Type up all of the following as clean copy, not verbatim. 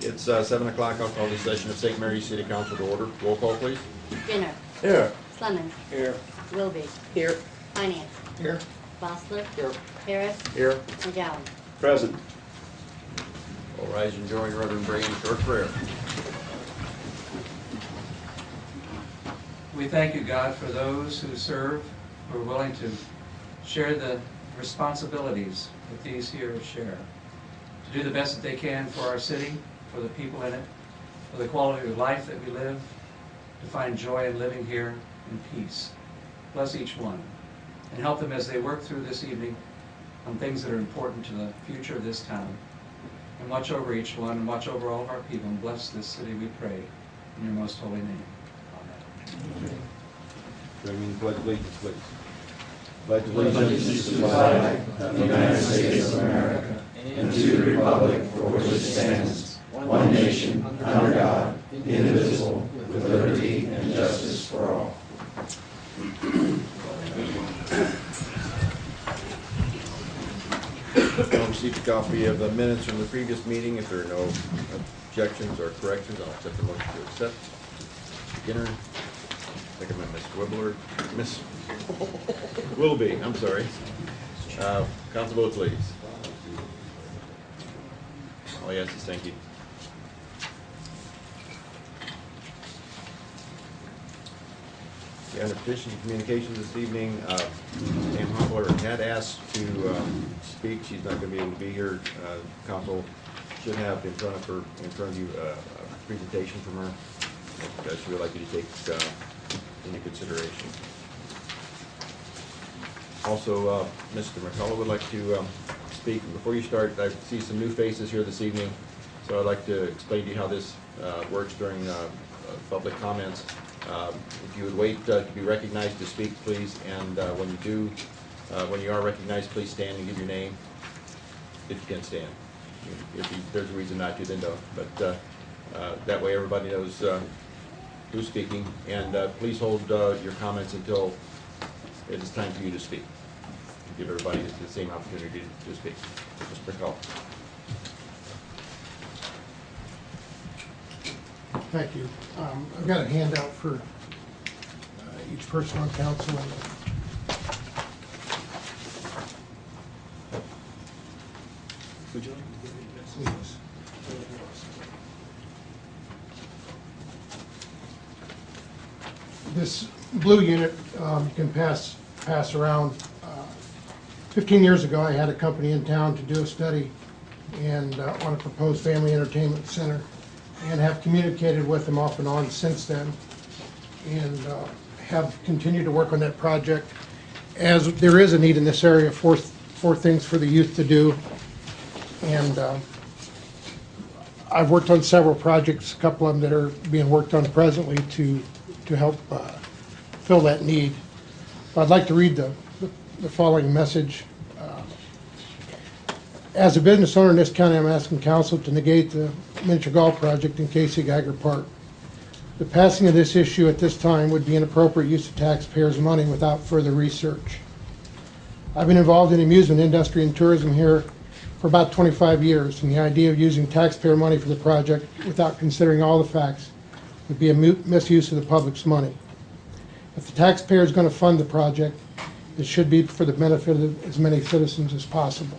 It's 7 o'clock. I'll call this session of St. Mary's City Council to order. Roll call, please. Skinner. Here. Slemons. Here. Wilby. Here. Finance. Here. Bosler. Here. Harris. Here. McGowan. Present. All rise and join Reverend Bray in short prayer. We thank you, God, for those who serve, who are willing to share the responsibilities that these here share, to do the best that they can for our city, for the people in it, for the quality of life that we live, to find joy in living here in peace. Bless each one, and help them as they work through this evening on things that are important to the future of this town. And watch over each one, and watch over all of our people, and bless this city, we pray, in your most holy name. Amen. Join me in the pledge of allegiance, please. Pledge allegiance to the flag of the United States of America and to the republic for which it stands, one nation, under God, indivisible, with liberty and justice for all. I'll receive a copy of the minutes from the previous meeting. If there are no objections or corrections, I'll accept the motion to accept. Skinner. Second by Ms. Wibbler. Ms. Wilby, I'm sorry. Council vote, please. All yeses, thank you. Under petition and communications this evening, Pam Hoppler had asked to speak. She's not going to be able to be here. Council should have in front of you a presentation from her that she would like you to take into consideration. Also, Mr. McCullough would like to speak. Before you start, I see some new faces here this evening, so I'd like to explain to you how this works during public comments. If you would wait to be recognized to speak, please, and when you are recognized, please stand and give your name, if you can stand. If there's a reason not to, then don't. But that way everybody knows who's speaking, and please hold your comments until it is time for you to speak. Give everybody the same opportunity to speak. Mr. McCullough. Thank you. I've got a handout for each person on council. Would you like to give me this? Please. This blue unit you can pass around. 15 years ago, I had a company in town to do a study and on a proposed family entertainment center, and have communicated with them off and on since then, and have continued to work on that project, as there is a need in this area for things for the youth to do. And I've worked on several projects, a couple of them that are being worked on presently to help fill that need. I'd like to read the following message. As a business owner in this county, I'm asking council to negate the miniature golf project in Casey Geiger Park. The passing of this issue at this time would be inappropriate use of taxpayers' money without further research. I've been involved in the amusement industry and tourism here for about 25 years, and the idea of using taxpayer money for the project without considering all the facts would be a misuse of the public's money. If the taxpayer is going to fund the project, it should be for the benefit of as many citizens as possible.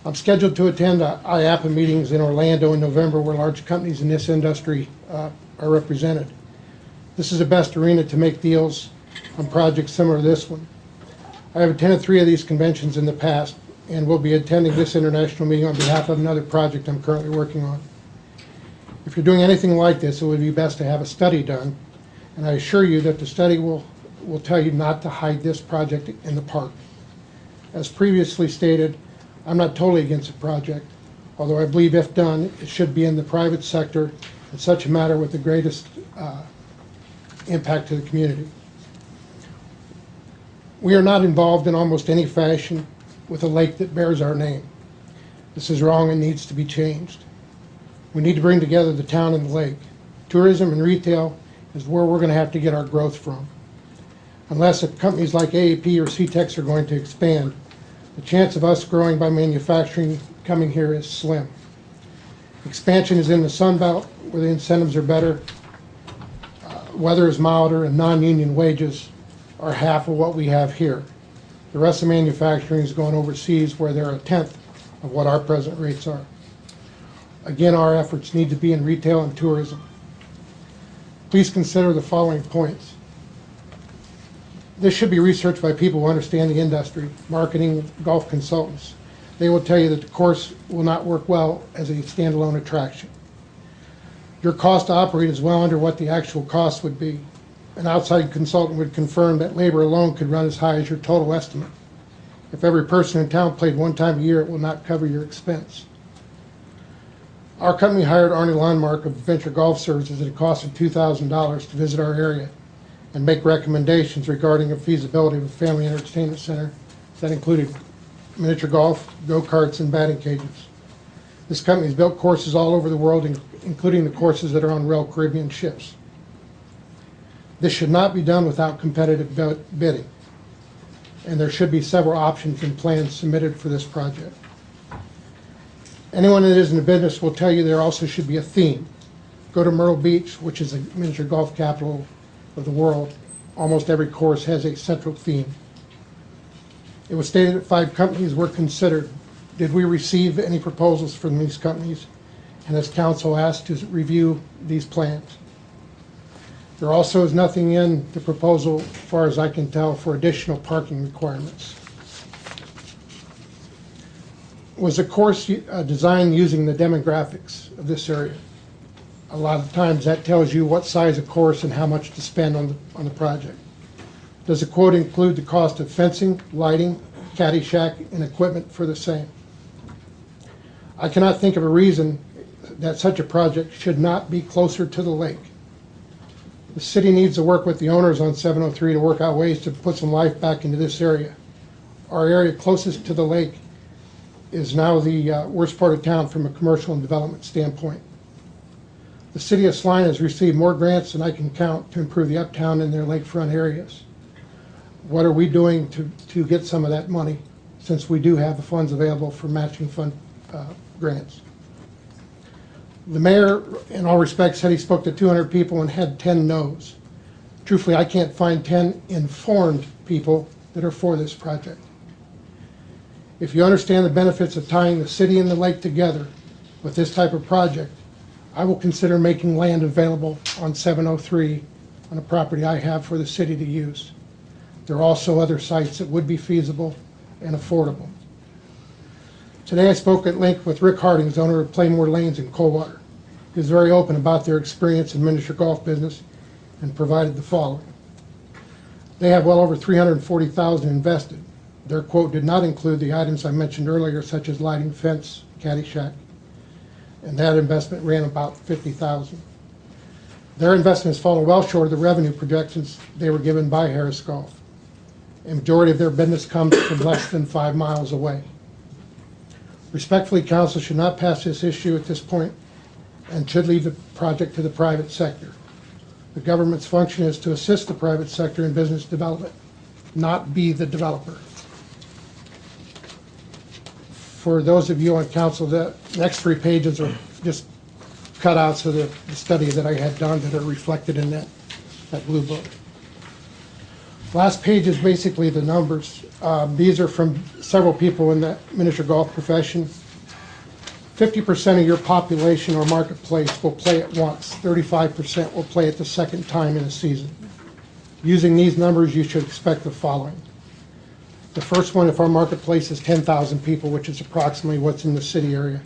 I'm scheduled to attend IAPA meetings in Orlando in November, where large companies in this industry are represented. This is the best arena to make deals on projects similar to this one. I have attended 3 of these conventions in the past and will be attending this international meeting on behalf of another project I'm currently working on. If you're doing anything like this, it would be best to have a study done, and I assure you that the study will tell you not to hide this project in the park. As previously stated, I'm not totally against the project, although I believe if done, it should be in the private sector in such a matter with the greatest impact to the community. We are not involved in almost any fashion with a lake that bears our name. This is wrong and needs to be changed. We need to bring together the town and the lake. Tourism and retail is where we're going to have to get our growth from. Unless companies like AAP or CTEX are going to expand, the chance of us growing by manufacturing coming here is slim. Expansion is in the Sun Belt where the incentives are better, weather is milder, and non-union wages are half of what we have here. The rest of manufacturing is going overseas where they're a tenth of what our present rates are. Again, our efforts need to be in retail and tourism. Please consider the following points. This should be researched by people who understand the industry, marketing, golf consultants. They will tell you that the course will not work well as a standalone attraction. Your cost to operate is well under what the actual cost would be. An outside consultant would confirm that labor alone could run as high as your total estimate. If every person in town played one time a year, it will not cover your expense. Our company hired Arnie Lundmark of Venture Golf Services at a cost of $2,000 to visit our area and make recommendations regarding the feasibility of a family entertainment center that included miniature golf, go-karts, and batting cages. This company has built courses all over the world, including the courses that are on Royal Caribbean ships. This should not be done without competitive bidding, and there should be several options and plans submitted for this project. Anyone that is in the business will tell you there also should be a theme. Go to Myrtle Beach, which is a miniature golf capital of the world. Almost every course has a central theme. It was stated that 5 companies were considered. Did we receive any proposals from these companies? And as council asked to review these plans. There also is nothing in the proposal, as far as I can tell, for additional parking requirements. Was the course designed using the demographics of this area? A lot of times that tells you what size of course and how much to spend on the project. Does the quote include the cost of fencing, lighting, caddy shack, and equipment for the same? I cannot think of a reason that such a project should not be closer to the lake. The city needs to work with the owners on 703 to work out ways to put some life back into this area. Our area closest to the lake is now the worst part of town from a commercial and development standpoint. The city of Saline has received more grants than I can count to improve the uptown and their lakefront areas. What are we doing to get some of that money, since we do have the funds available for matching fund grants? The mayor, in all respects, said he spoke to 200 people and had 10 no's. Truthfully, I can't find 10 informed people that are for this project. If you understand the benefits of tying the city and the lake together with this type of project, I will consider making land available on 703 on a property I have for the city to use. There are also other sites that would be feasible and affordable. Today I spoke at length with Rick Hardings, owner of Playmore Lanes in Coldwater. He was very open about their experience in miniature golf business and provided the following. They have well over $340,000 invested. Their quote did not include the items I mentioned earlier, such as lighting, fence, caddy shack, and that investment ran about $50,000. Their investment has fallen well short of the revenue projections they were given by Harris Golf. A majority of their business comes from less than 5 miles away. Respectfully, council should not pass this issue at this point and should leave the project to the private sector. The government's function is to assist the private sector in business development, not be the developer. For those of you on council, the next 3 pages are just cutouts of the study that I had done that are reflected in that blue book. Last page is basically the numbers. These are from several people in the miniature golf profession. 50% of your population or marketplace will play it once. 35% will play it the second time in a season. Using these numbers, you should expect the following. The first one, if our marketplace is 10,000 people, which is approximately what's in the city area,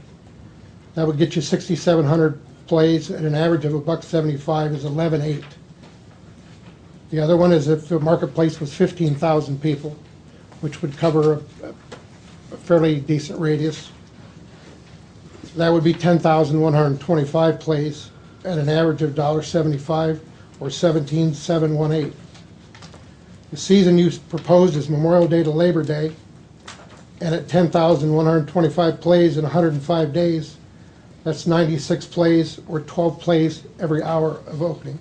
that would get you 6,700 plays at an average of $1.75 is 11.8. The other one is if the marketplace was 15,000 people, which would cover a fairly decent radius. That would be 10,125 plays at an average of $1.75 or 17,718. The season you proposed is Memorial Day to Labor Day, and at 10,125 plays in 105 days, that's 96 plays or 12 plays every hour of opening.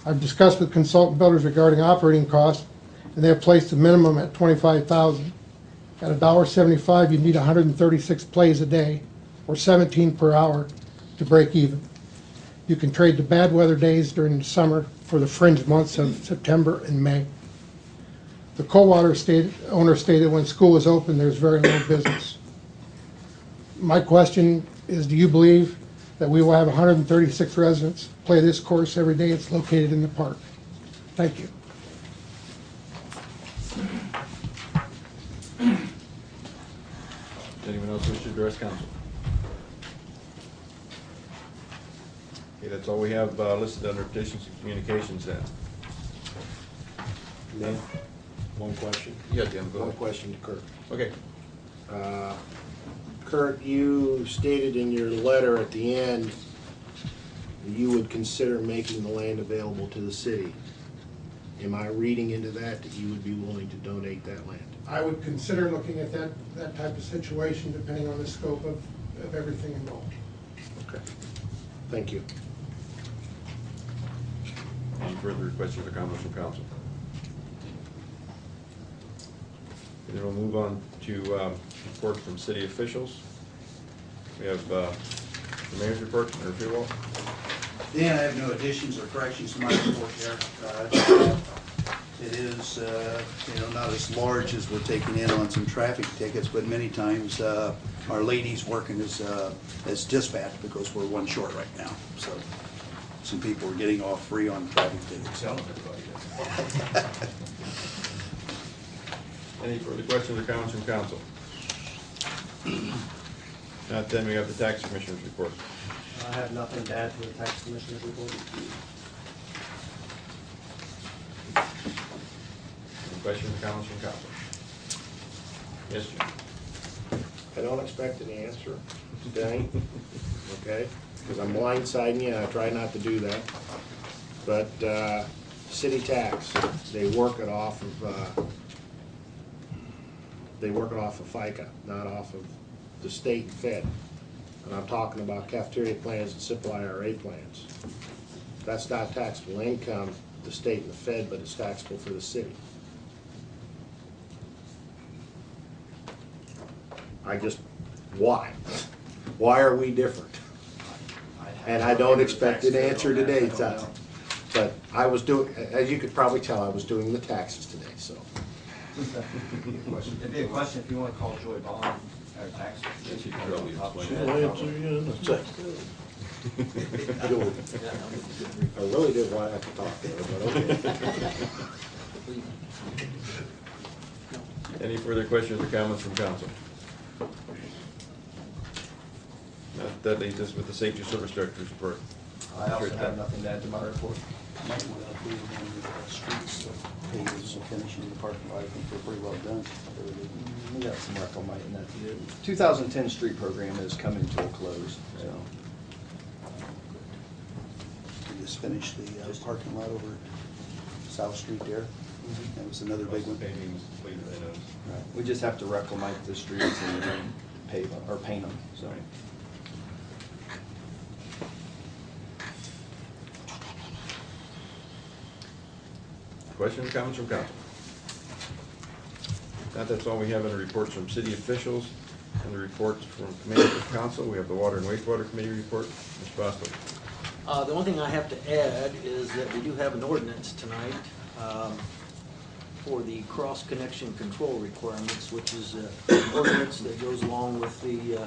I've discussed with consultant builders regarding operating costs, and they have placed a minimum at $25,000. At $1.75, you need 136 plays a day, or 17 per hour, to break even. You can trade the bad weather days during the summer for the fringe months of September and May. The Coldwater owner stated when school is open, there's very little business. My question is, do you believe that we will have 136 residents play this course every day it's located in the park? Thank you. Does anyone else wish to address council? Okay, that's all we have listed under petitions and communications then. Mayor, one question. Yeah, Jim, go One ahead. question to Kurt. Okay. Kurt, you stated in your letter at the end that you would consider making the land available to the city. Am I reading into that you would be willing to donate that land? I would consider looking at that type of situation depending on the scope of everything involved. Okay. Thank you. Any further questions or comments from council? Okay, then we'll move on to report from city officials. We have the mayor's report, Mayor Fewell. Dan, I have no additions or corrections to my report there. It is, not as large as we're taking in on some traffic tickets, but many times our ladies working as dispatch because we're one short right now. So some people are getting off free on traffic tickets. Any further questions or comments from council? Not then, we have the tax commissioner's report. I have nothing to add to the tax commissioner's report. Any questions or comments from council? Yes, Jim. I don't expect an answer today, okay? Because I'm blindsiding you, and I try not to do that. But city tax, they work it off of FICA, not off of the state and Fed. And I'm talking about cafeteria plans and simple IRA plans. That's not taxable income, the state and the Fed, but it's taxable for the city. Why? Why are we different? And I don't expect an answer today, Todd. But I was doing, as you could probably tell, I was doing the taxes today, so. It'd be a question if you want to call Joy Bond, our tax. Yes, you can probably explain She'll that. answer you in a second. I really didn't want to have to talk to her, but okay. Any further questions or comments from council? That leaves us with the safety service director's report. I also have nothing to add to my report. Might want to approve on the streets, pavers and finishing the parking lot. I think they're pretty well done. We got some work on that to do. 2010 street program is coming to a close, so. We just finished the parking lot over at South Street there. That was another big one. Paving was completed, I noticed. Right. We just have to reclimate the streets and then pave them, or paint them, so. Questions or comments from council? That's all we have in the reports from city officials and the reports from committees of council. We have the Water and Wastewater Committee report. Mr. Bostwick. The only thing I have to add is that we do have an ordinance tonight for the cross-connection control requirements, which is an ordinance that goes along with the